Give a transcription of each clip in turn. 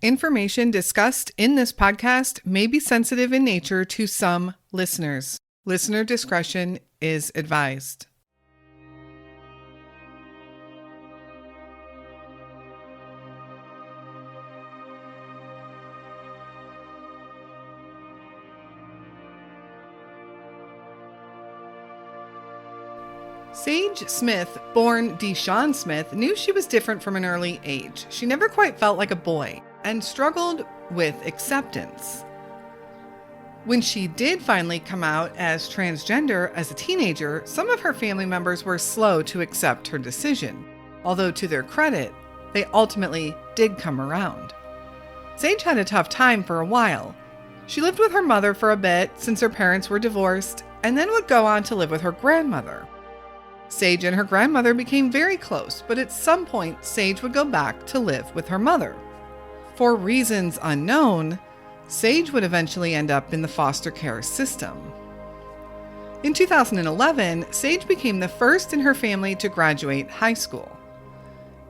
Information discussed in this podcast may be sensitive in nature to some listeners. Listener discretion is advised. Sage Smith, born Deshawn Smith, knew she was different from an early age. She never quite felt like a boy and struggled with acceptance. When she did finally come out as transgender as a teenager, some of her family members were slow to accept her decision, although to their credit, they ultimately did come around. Sage had a tough time for a while. She lived with her mother for a bit since her parents were divorced, and then would go on to live with her grandmother. Sage and her grandmother became very close, but at some point, Sage would go back to live with her mother. For reasons unknown, Sage would eventually end up in the foster care system. In 2011, Sage became the first in her family to graduate high school.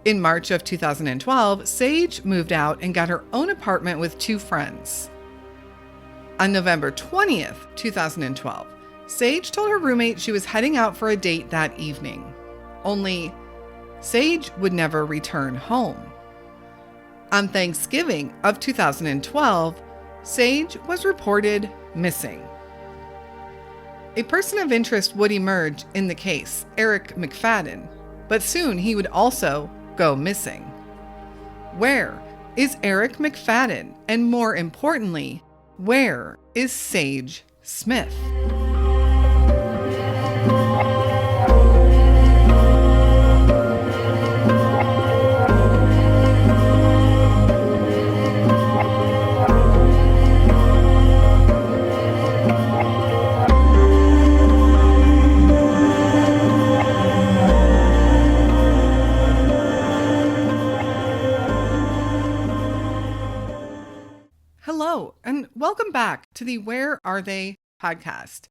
In March of 2012, Sage moved out and got her own apartment with two friends. On November 20th, 2012, Sage told her roommate she was heading out for a date that evening. Only, Sage would never return home. On Thanksgiving of 2012, Sage was reported missing. A person of interest would emerge in the case, Erik McFadden, but soon he would also go missing. Where is Erik McFadden? And more importantly, where is Sage Smith? Hello, and welcome back to the Where Are They podcast.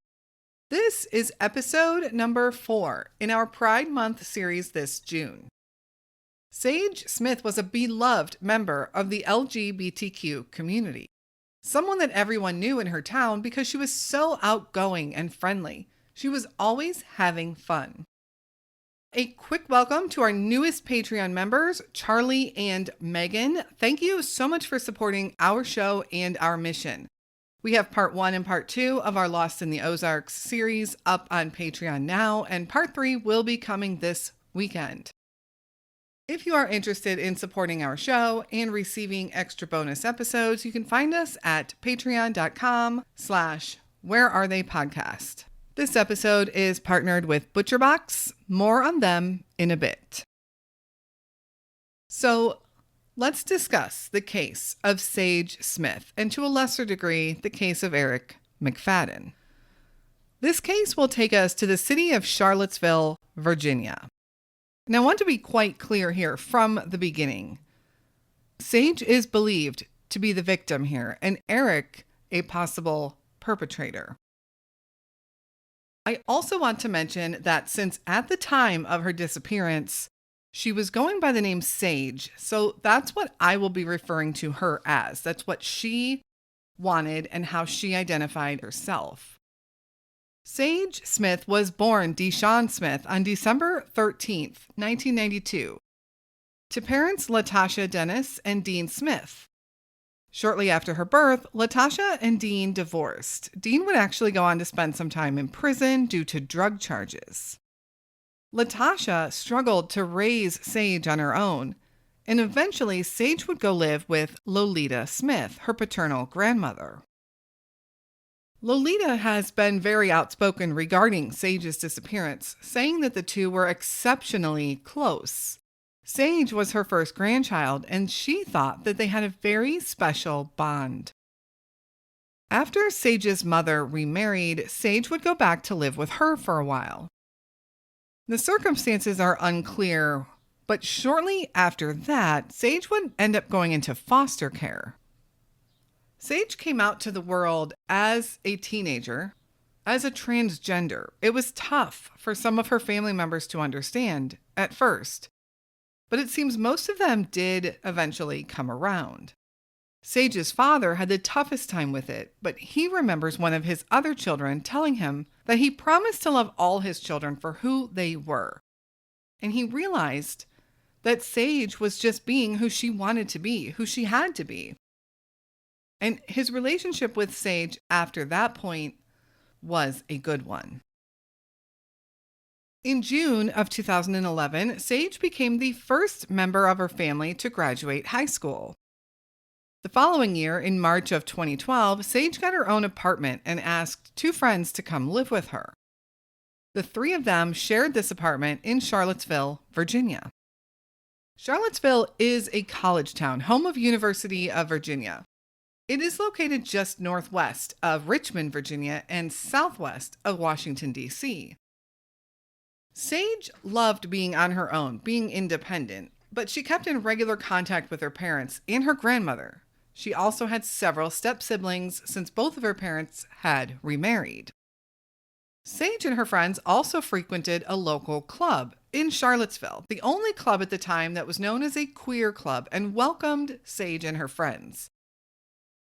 This is episode number 4 in our Pride Month series this June. Sage Smith was a beloved member of the LGBTQ community, someone that everyone knew in her town because she was so outgoing and friendly. She was always having fun. A quick welcome to our newest Patreon members, Charlie and Megan. Thank you so much for supporting our show and our mission. We have part 1 and part 2 of our Lost in the Ozarks series up on Patreon now, and part 3 will be coming this weekend. If you are interested in supporting our show and receiving extra bonus episodes, you can find us at patreon.com/wherearetheypodcast. This episode is partnered with ButcherBox. More on them in a bit. So let's discuss the case of Sage Smith and, to a lesser degree, the case of Erik McFadden. This case will take us to the city of Charlottesville, Virginia. Now, I want to be quite clear here from the beginning. Sage is believed to be the victim here, and Erik a possible perpetrator. I also want to mention that since at the time of her disappearance, she was going by the name Sage, so that's what I will be referring to her as. That's what she wanted and how she identified herself. Sage Smith was born Deshawn Smith on December 13th, 1992, to parents Latasha Dennis and Dean Smith. Shortly after her birth, Latasha and Dean divorced. Dean would actually go on to spend some time in prison due to drug charges. Latasha struggled to raise Sage on her own, and eventually Sage would go live with Lolita Smith, her paternal grandmother. Lolita has been very outspoken regarding Sage's disappearance, saying that the two were exceptionally close. Sage was her first grandchild, and she thought that they had a very special bond. After Sage's mother remarried, Sage would go back to live with her for a while. The circumstances are unclear, but shortly after that, Sage would end up going into foster care. Sage came out to the world as a teenager, as a transgender. It was tough for some of her family members to understand at first, but it seems most of them did eventually come around. Sage's father had the toughest time with it, but he remembers one of his other children telling him that he promised to love all his children for who they were. And he realized that Sage was just being who she wanted to be, who she had to be. And his relationship with Sage after that point was a good one. In June of 2011, Sage became the first member of her family to graduate high school. The following year, in March of 2012, Sage got her own apartment and asked two friends to come live with her. The three of them shared this apartment in Charlottesville, Virginia. Charlottesville is a college town, home of University of Virginia. It is located just northwest of Richmond, Virginia, and southwest of Washington, D.C. Sage loved being on her own, being independent, but she kept in regular contact with her parents and her grandmother. She also had several step-siblings since both of her parents had remarried. Sage and her friends also frequented a local club in Charlottesville, the only club at the time that was known as a queer club, and welcomed Sage and her friends.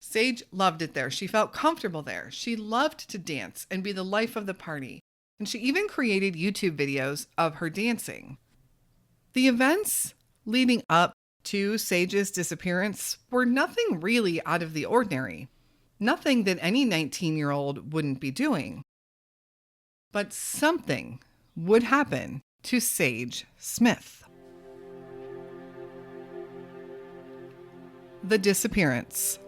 Sage loved it there. She felt comfortable there. She loved to dance and be the life of the party. And she even created YouTube videos of her dancing. The events leading up to Sage's disappearance were nothing really out of the ordinary, nothing that any 19-year-old wouldn't be doing. But something would happen to Sage Smith. The disappearance.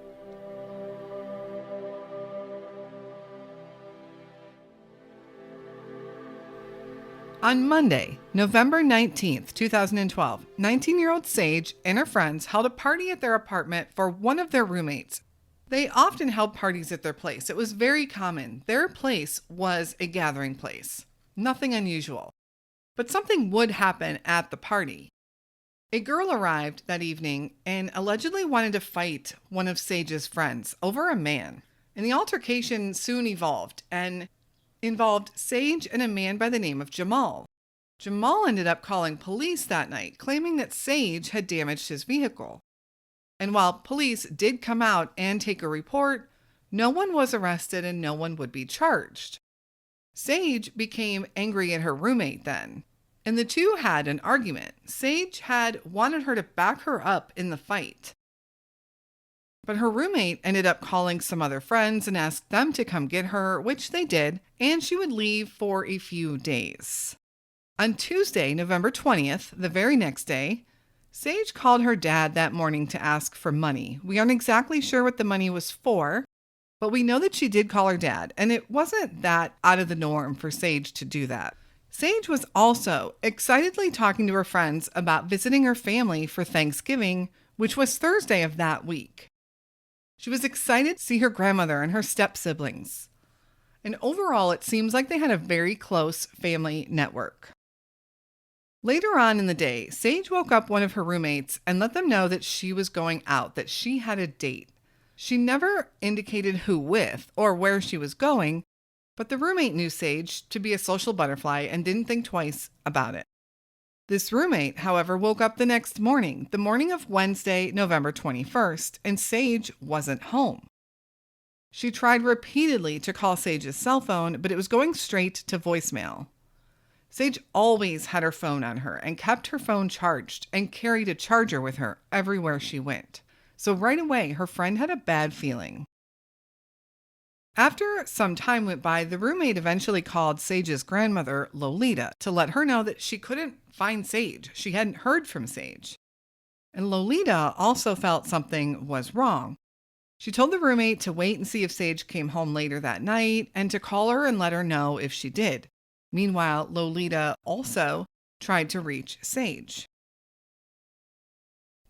On Monday, November 19th, 2012, 19-year-old Sage and her friends held a party at their apartment for one of their roommates. They often held parties at their place. It was very common. Their place was a gathering place. Nothing unusual. But something would happen at the party. A girl arrived that evening and allegedly wanted to fight one of Sage's friends over a man. And the altercation soon evolved and involved Sage and a man by the name of Jamal. Jamal ended up calling police that night, claiming that Sage had damaged his vehicle. And while police did come out and take a report, no one was arrested and no one would be charged. Sage became angry at her roommate then, and the two had an argument. Sage had wanted her to back her up in the fight. But her roommate ended up calling some other friends and asked them to come get her, which they did, and she would leave for a few days. On Tuesday, November 20th, the very next day, Sage called her dad that morning to ask for money. We aren't exactly sure what the money was for, but we know that she did call her dad, and it wasn't that out of the norm for Sage to do that. Sage was also excitedly talking to her friends about visiting her family for Thanksgiving, which was Thursday of that week. She was excited to see her grandmother and her step-siblings. And overall, it seems like they had a very close family network. Later on in the day, Sage woke up one of her roommates and let them know that she was going out, that she had a date. She never indicated who with or where she was going, but the roommate knew Sage to be a social butterfly and didn't think twice about it. This roommate, however, woke up the next morning, the morning of Wednesday, November 21st, and Sage wasn't home. She tried repeatedly to call Sage's cell phone, but it was going straight to voicemail. Sage always had her phone on her and kept her phone charged and carried a charger with her everywhere she went. So right away, her friend had a bad feeling. After some time went by, the roommate eventually called Sage's grandmother, Lolita, to let her know that she couldn't find Sage. She hadn't heard from Sage. And Lolita also felt something was wrong. She told the roommate to wait and see if Sage came home later that night and to call her and let her know if she did. Meanwhile, Lolita also tried to reach Sage.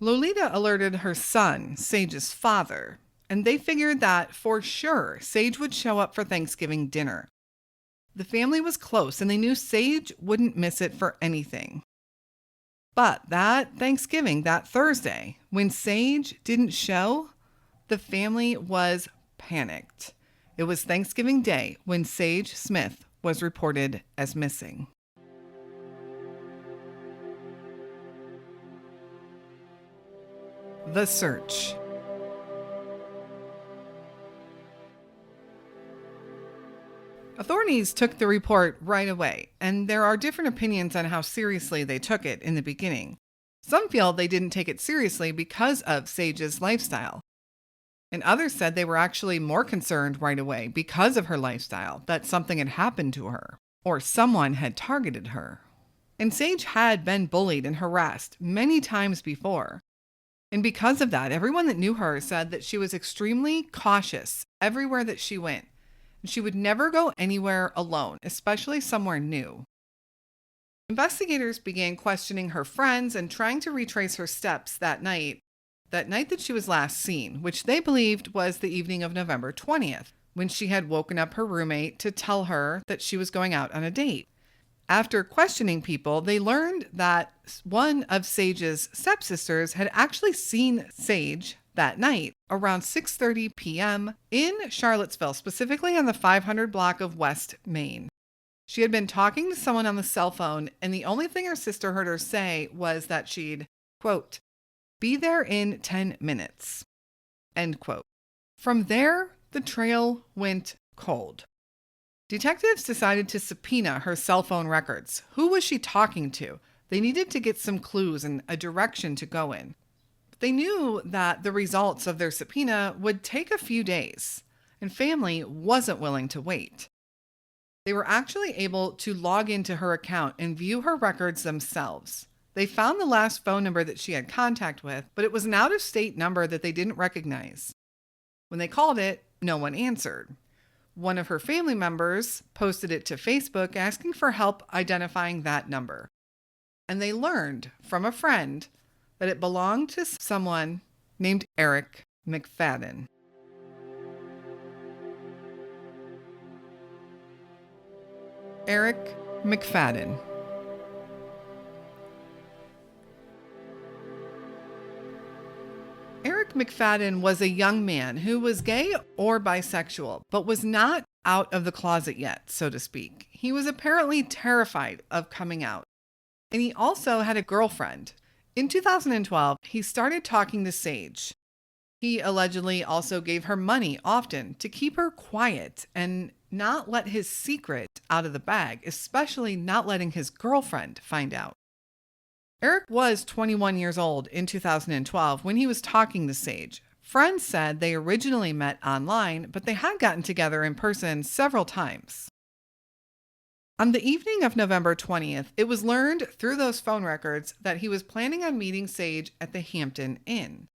Lolita alerted her son, Sage's father, and they figured that for sure Sage would show up for Thanksgiving dinner. The family was close and they knew Sage wouldn't miss it for anything. But that Thanksgiving, that Thursday, when Sage didn't show, the family was panicked. It was Thanksgiving Day when Sage Smith was reported as missing. The search. Authorities took the report right away, and there are different opinions on how seriously they took it in the beginning. Some feel they didn't take it seriously because of Sage's lifestyle. And others said they were actually more concerned right away because of her lifestyle, that something had happened to her, or someone had targeted her. And Sage had been bullied and harassed many times before. And because of that, everyone that knew her said that she was extremely cautious everywhere that she went. And she would never go anywhere alone, especially somewhere new. Investigators began questioning her friends and trying to retrace her steps that night that she was last seen, which they believed was the evening of November 20th, when she had woken up her roommate to tell her that she was going out on a date. After questioning people, they learned that one of Sage's stepsisters had actually seen Sage that night around 6:30 p.m. in Charlottesville, specifically on the 500 block of West Main. She had been talking to someone on the cell phone, and the only thing her sister heard her say was that she'd, quote, be there in 10 minutes, end quote. From there, the trail went cold. Detectives decided to subpoena her cell phone records. Who was she talking to? They needed to get some clues and a direction to go in. But they knew that the results of their subpoena would take a few days, and family wasn't willing to wait. They were actually able to log into her account and view her records themselves. They found the last phone number that she had contact with, but it was an out-of-state number that they didn't recognize. When they called it, no one answered. One of her family members posted it to Facebook asking for help identifying that number. And they learned from a friend that it belonged to someone named Erik McFadden. Erik McFadden. Erik McFadden was a young man who was gay or bisexual, but was not out of the closet yet, so to speak. He was apparently terrified of coming out. And he also had a girlfriend. In 2012, he started talking to Sage. He allegedly also gave her money often to keep her quiet and not let his secret out of the bag, especially not letting his girlfriend find out. Erik was 21 years old in 2012 when he was talking to Sage. Friends said they originally met online, but they had gotten together in person several times. On the evening of November 20th, it was learned through those phone records that he was planning on meeting Sage at the Hampton Inn.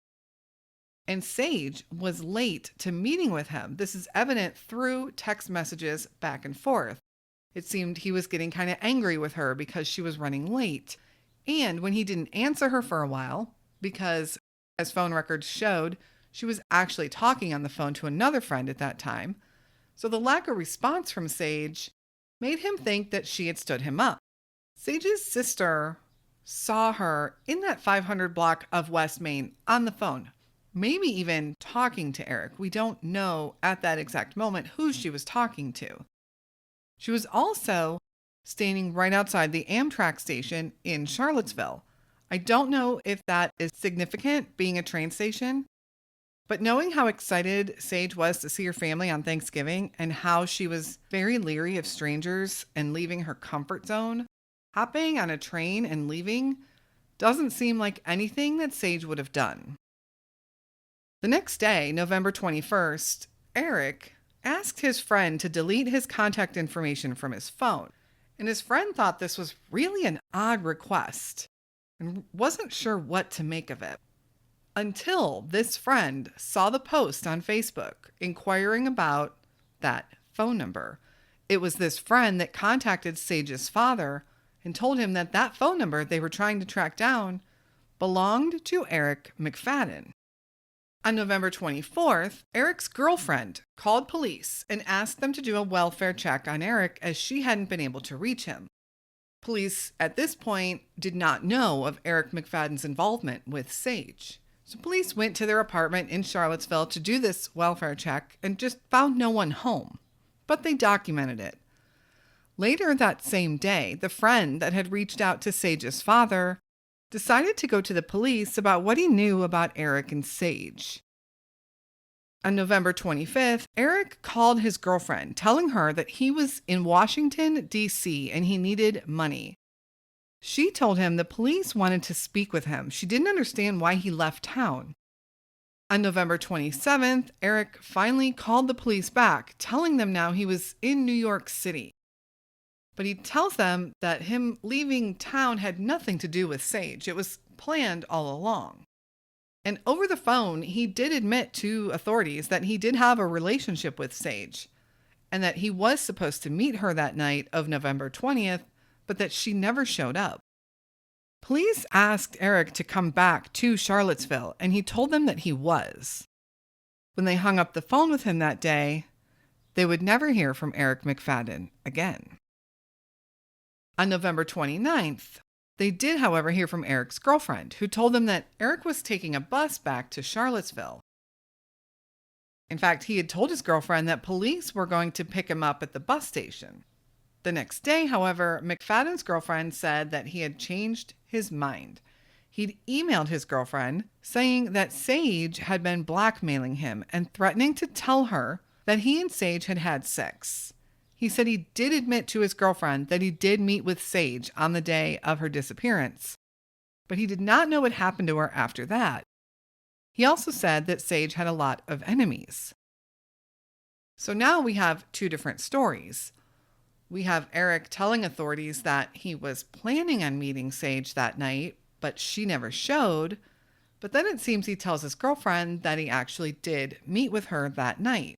And Sage was late to meeting with him. This is evident through text messages back and forth. It seemed he was getting kind of angry with her because she was running late. And when he didn't answer her for a while, because as phone records showed, she was actually talking on the phone to another friend at that time. So the lack of response from Sage made him think that she had stood him up. Sage's sister saw her in that 500 block of West Main on the phone, maybe even talking to Erik. We don't know at that exact moment who she was talking to. She was also standing right outside the Amtrak station in Charlottesville. I don't know if that is significant, being a train station, but knowing how excited Sage was to see her family on Thanksgiving and how she was very leery of strangers and leaving her comfort zone, hopping on a train and leaving doesn't seem like anything that Sage would have done. The next day, November 21st, Erik asked his friend to delete his contact information from his phone. And his friend thought this was really an odd request and wasn't sure what to make of it. Until this friend saw the post on Facebook inquiring about that phone number. It was this friend that contacted Sage's father and told him that that phone number they were trying to track down belonged to Erik McFadden. On November 24th, Erik's girlfriend called police and asked them to do a welfare check on Erik as she hadn't been able to reach him. Police at this point did not know of Erik McFadden's involvement with Sage. So police went to their apartment in Charlottesville to do this welfare check and just found no one home. But they documented it. Later that same day, the friend that had reached out to Sage's father decided to go to the police about what he knew about Erik and Sage. On November 25th, Erik called his girlfriend, telling her that he was in Washington, D.C., and he needed money. She told him the police wanted to speak with him. She didn't understand why he left town. On November 27th, Erik finally called the police back, telling them now he was in New York City. But he tells them that him leaving town had nothing to do with Sage. It was planned all along. And over the phone, he did admit to authorities that he did have a relationship with Sage and that he was supposed to meet her that night of November 20th, but that she never showed up. Police asked Erik to come back to Charlottesville, and he told them that he was. When they hung up the phone with him that day, they would never hear from Erik McFadden again. On November 29th, they did, however, hear from Erik's girlfriend, who told them that Erik was taking a bus back to Charlottesville. In fact, he had told his girlfriend that police were going to pick him up at the bus station. The next day, however, McFadden's girlfriend said that he had changed his mind. He'd emailed his girlfriend saying that Sage had been blackmailing him and threatening to tell her that he and Sage had had sex. He said he did admit to his girlfriend that he did meet with Sage on the day of her disappearance, but he did not know what happened to her after that. He also said that Sage had a lot of enemies. So now we have two different stories. We have Erik telling authorities that he was planning on meeting Sage that night, but she never showed. But then it seems he tells his girlfriend that he actually did meet with her that night.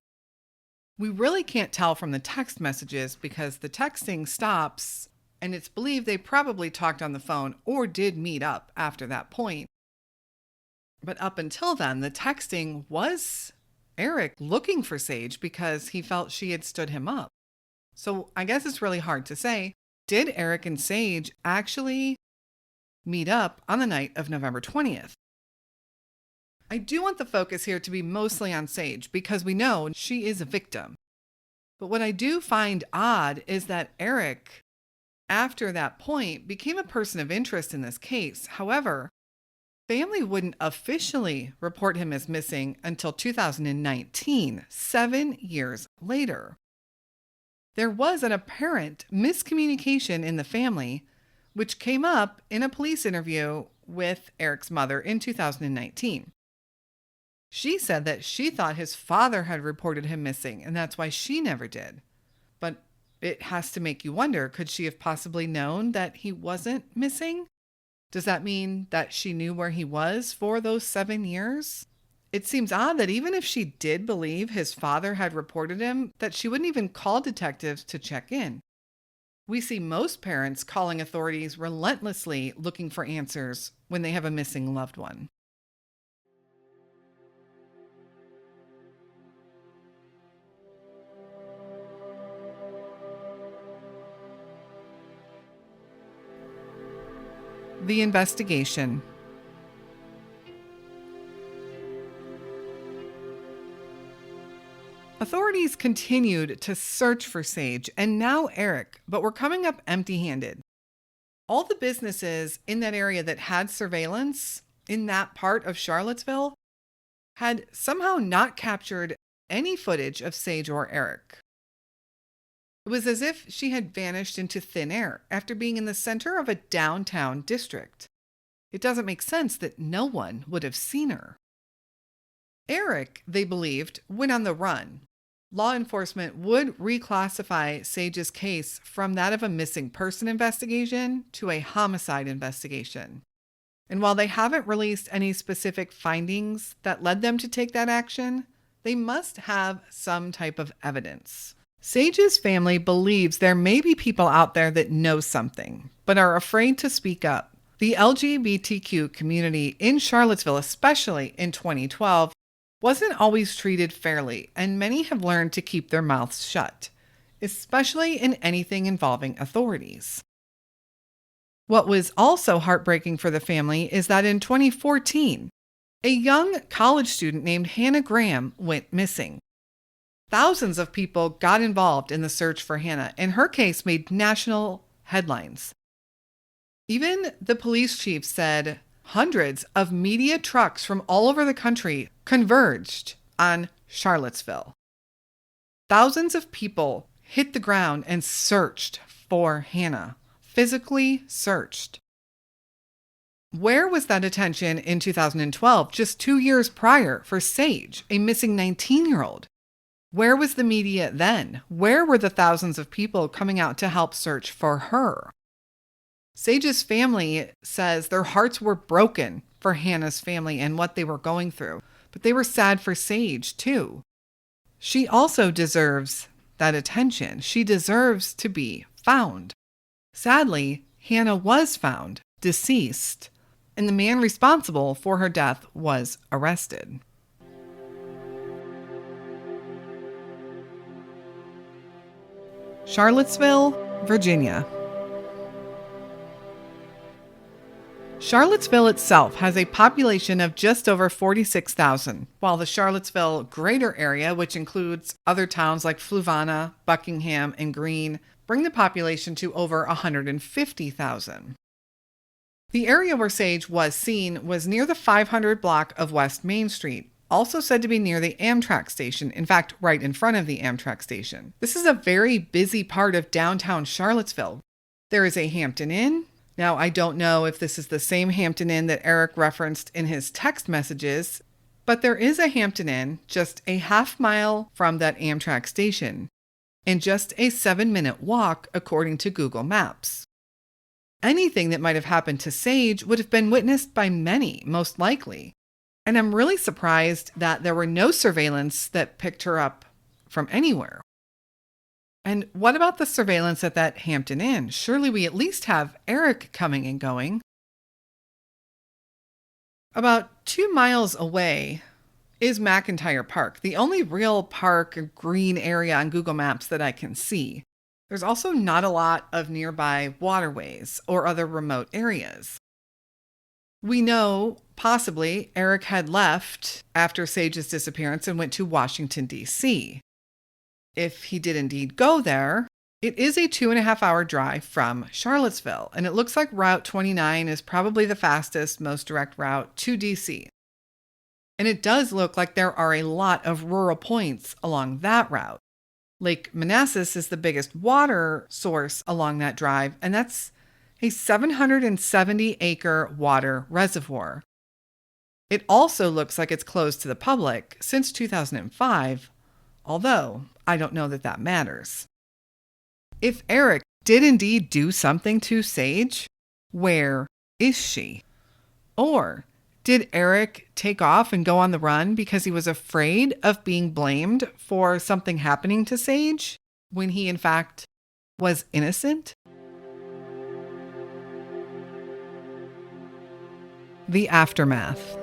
We really can't tell from the text messages because the texting stops, and it's believed they probably talked on the phone or did meet up after that point. But up until then, the texting was Erik looking for Sage because he felt she had stood him up. So I guess it's really hard to say. Did Erik and Sage actually meet up on the night of November 20th? I do want the focus here to be mostly on Sage because we know she is a victim. But what I do find odd is that Erik, after that point, became a person of interest in this case. However, family wouldn't officially report him as missing until 2019, 7 years later. There was an apparent miscommunication in the family, which came up in a police interview with Erik's mother in 2019. She said that she thought his father had reported him missing, and that's why she never did. But it has to make you wonder, could she have possibly known that he wasn't missing? Does that mean that she knew where he was for those 7 years? It seems odd that even if she did believe his father had reported him, that she wouldn't even call detectives to check in. We see most parents calling authorities relentlessly looking for answers when they have a missing loved one. The investigation. Authorities continued to search for Sage and now Erik, but were coming up empty-handed. All the businesses in that area that had surveillance in that part of Charlottesville had somehow not captured any footage of Sage or Erik. It was as if she had vanished into thin air after being in the center of a downtown district. It doesn't make sense that no one would have seen her. Erik, they believed, went on the run. Law enforcement would reclassify Sage's case from that of a missing person investigation to a homicide investigation. And while they haven't released any specific findings that led them to take that action, they must have some type of evidence. Sage's family believes there may be people out there that know something, but are afraid to speak up. The LGBTQ community in Charlottesville, especially in 2012, wasn't always treated fairly, and many have learned to keep their mouths shut, especially in anything involving authorities. What was also heartbreaking for the family is that in 2014, a young college student named Hannah Graham went missing. Thousands of people got involved in the search for Hannah, and her case made national headlines. Even the police chief said hundreds of media trucks from all over the country converged on Charlottesville. Thousands of people hit the ground and searched for Hannah, physically searched. Where was that attention in 2012, just 2 years prior, for Sage, a missing 19-year-old? Where was the media then? Where were the thousands of people coming out to help search for her? Sage's family says their hearts were broken for Hannah's family and what they were going through, but they were sad for Sage, too. She also deserves that attention. She deserves to be found. Sadly, Hannah was found deceased, and the man responsible for her death was arrested. Charlottesville, Virginia. Charlottesville itself has a population of just over 46,000, while the Charlottesville greater area, which includes other towns like Fluvanna, Buckingham, and Greene, bring the population to over 150,000. The area where Sage was seen was near the 500 block of West Main Street, also said to be near the Amtrak station, in fact, right in front of the Amtrak station. This is a very busy part of downtown Charlottesville. There is a Hampton Inn. Now, I don't know if this is the same Hampton Inn that Erik referenced in his text messages, but there is a Hampton Inn just a half-mile from that Amtrak station, and just a 7-minute walk according to Google Maps. Anything that might have happened to Sage would have been witnessed by many, most likely. And I'm really surprised that there were no surveillance that picked her up from anywhere. And what about the surveillance at that Hampton Inn? Surely we at least have Erik coming and going. About 2 miles away is McIntyre Park, the only real park or green area on Google Maps that I can see. There's also not a lot of nearby waterways or other remote areas. We know possibly Erik had left after Sage's disappearance and went to Washington, D.C. If he did indeed go there, it is a 2.5-hour drive from Charlottesville, and it looks like Route 29 is probably the fastest, most direct route to D.C. And it does look like there are a lot of rural points along that route. Lake Manassas is the biggest water source along that drive, and that's a 770-acre water reservoir. It also looks like it's closed to the public since 2005, although I don't know that that matters. If Erik did indeed do something to Sage, where is she? Or did Erik take off and go on the run because he was afraid of being blamed for something happening to Sage when he in fact was innocent? The aftermath.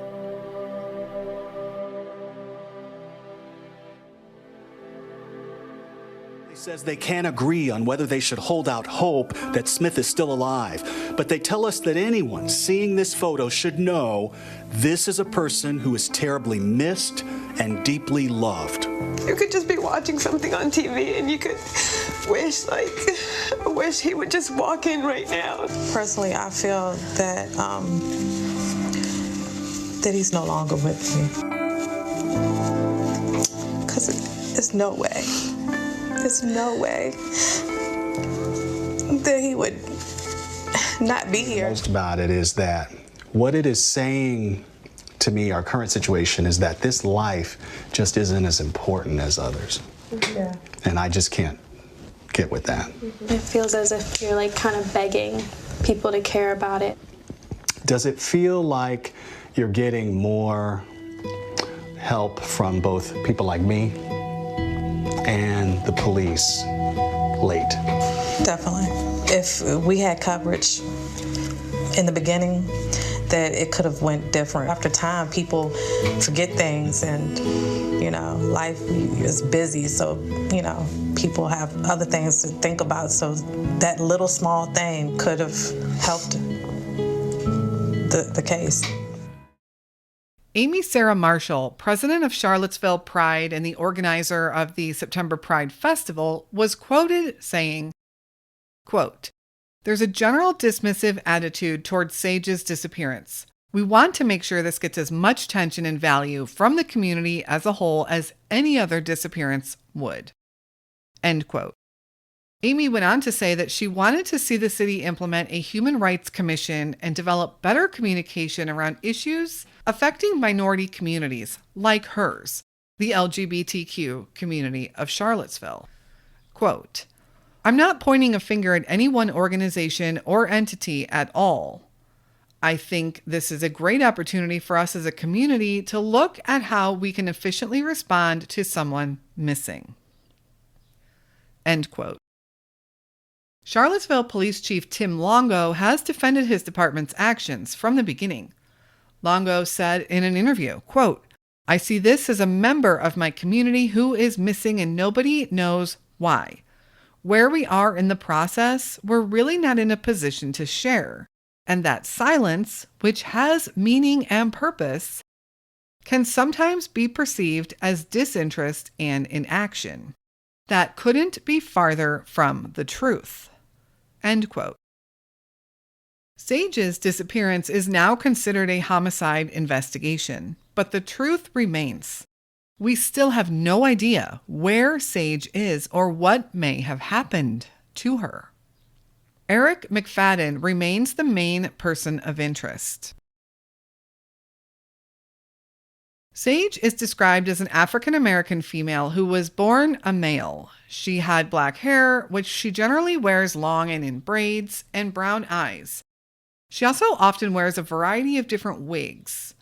Says they can't agree on whether they should hold out hope that Smith is still alive. But they tell us that anyone seeing this photo should know this is a person who is terribly missed and deeply loved. You could just be watching something on TV and you could wish, I wish he would just walk in right now. Personally, I feel that, that he's no longer with me. Because there's no way. There's no way that he would not be here. Most about it is that what it is saying to me, our current situation, is that this life just isn't as important as others. Yeah. And I just can't get with that. It feels as if you're like kind of begging people to care about it. Does it feel like you're getting more help from both people like me and the police late? Definitely. If we had coverage in the beginning, that it could have went different. After time, people forget things and, life is busy. So, people have other things to think about. So that little small thing could have helped the case. Amy Sarah Marshall, president of Charlottesville Pride and the organizer of the September Pride Festival, was quoted saying, quote, "There's a general dismissive attitude towards Sage's disappearance. We want to make sure this gets as much attention and value from the community as a whole as any other disappearance would." End quote. Amy went on to say that she wanted to see the city implement a human rights commission and develop better communication around issues affecting minority communities like hers, the LGBTQ community of Charlottesville. Quote, "I'm not pointing a finger at any one organization or entity at all. I think this is a great opportunity for us as a community to look at how we can efficiently respond to someone missing." End quote. Charlottesville Police Chief Tim Longo has defended his department's actions from the beginning. Longo said in an interview, quote, "I see this as a member of my community who is missing and nobody knows why. Where we are in the process, we're really not in a position to share. And that silence, which has meaning and purpose, can sometimes be perceived as disinterest and inaction. That couldn't be farther from the truth." End quote. Sage's disappearance is now considered a homicide investigation, but the truth remains. We still have no idea where Sage is or what may have happened to her. Erik McFadden remains the main person of interest. Sage is described as an African-American female who was born a male. She had black hair, which she generally wears long and in braids, and brown eyes. She also often wears a variety of different wigs.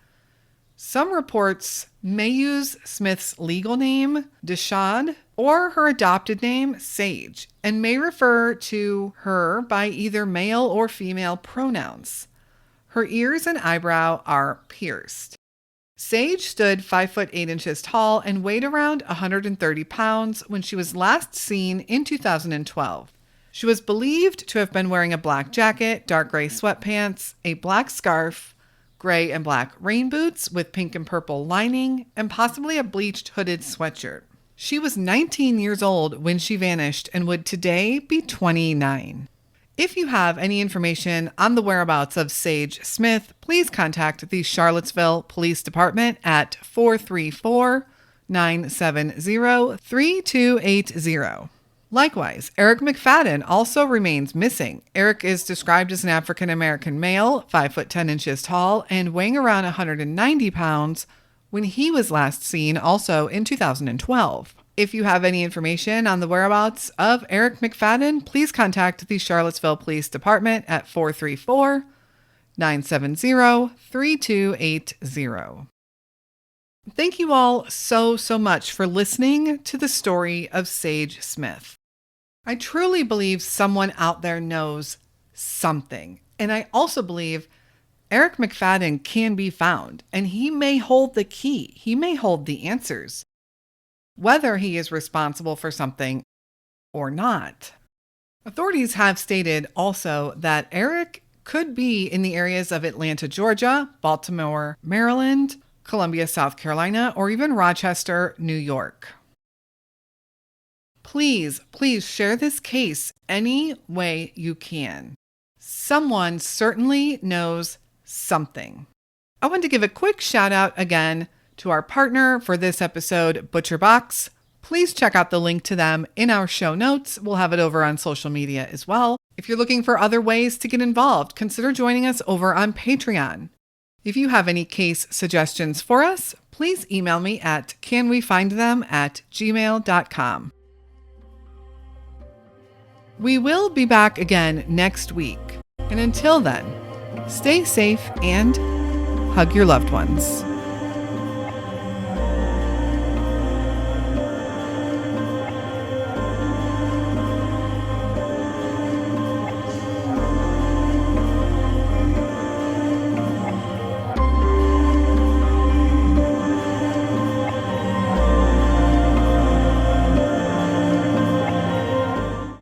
Some reports may use Smith's legal name, Deshawn, or her adopted name, Sage, and may refer to her by either male or female pronouns. Her ears and eyebrow are pierced. Sage stood 5 foot 8 inches tall and weighed around 130 pounds when she was last seen in 2012. She was believed to have been wearing a black jacket, dark gray sweatpants, a black scarf, gray and black rain boots with pink and purple lining, and possibly a bleached hooded sweatshirt. She was 19 years old when she vanished and would today be 29. If you have any information on the whereabouts of Sage Smith, please contact the Charlottesville Police Department at 434-970-3280. Likewise, Erik McFadden also remains missing. Erik is described as an African-American male, 5 foot 10 inches tall, and weighing around 190 pounds when he was last seen also in 2012. If you have any information on the whereabouts of Erik McFadden, please contact the Charlottesville Police Department at 434-970-3280. Thank you all so much for listening to the story of Sage Smith. I truly believe someone out there knows something. And I also believe Erik McFadden can be found, and he may hold the key. He may hold the answers, whether he is responsible for something or not. Authorities have stated also that Erik could be in the areas of Atlanta, Georgia, Baltimore, Maryland, Columbia, South Carolina, or even Rochester, New York. Please share this case any way you can. Someone certainly knows something. I want to give a quick shout out again to our partner for this episode, ButcherBox. Please check out the link to them in our show notes. We'll have it over on social media as well. If you're looking for other ways to get involved, consider joining us over on Patreon. If you have any case suggestions for us, please email me at canwefindthem@gmail.com. We will be back again next week. And until then, stay safe and hug your loved ones.